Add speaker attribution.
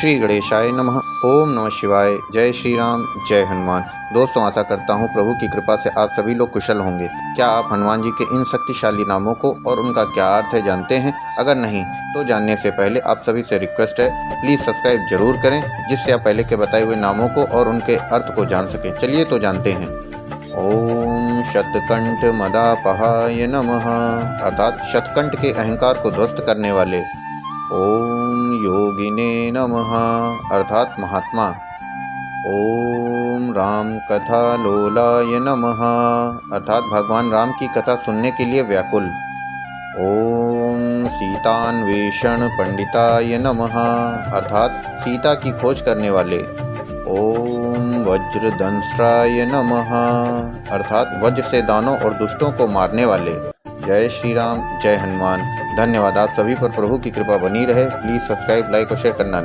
Speaker 1: श्री गणेशाय नमः। ओम नमः शिवाय। जय श्री राम, जय हनुमान। दोस्तों, आशा करता हूँ प्रभु की कृपा से आप सभी लोग कुशल होंगे। क्या आप हनुमान जी के इन शक्तिशाली नामों को और उनका क्या अर्थ है जानते हैं? अगर नहीं तो जानने से पहले आप सभी से रिक्वेस्ट है, प्लीज़ सब्सक्राइब जरूर करें, जिससे आप पहले के बताए हुए नामों को और उनके अर्थ को जान सकें। चलिए तो जानते हैं। ओम शतकंठ मदापहाय नमः, अर्थात शतकंठ के अहंकार को ध्वस्त करने वाले। ओम योगिने नमः, अर्थात महात्मा। ओम राम कथा लोलाय नमः, अर्थात भगवान राम की कथा सुनने के लिए व्याकुल। ओम सीतान्वेषण पंडिताय नमः, अर्थात सीता की खोज करने वाले। ओम वज्रदंष्ट्राय नमः, अर्थात वज्र से दानों और दुष्टों को मारने वाले। जय श्री राम, जय हनुमान। धन्यवाद। आप सभी पर प्रभु की कृपा बनी रहे। प्लीज़ सब्सक्राइब, लाइक और शेयर करना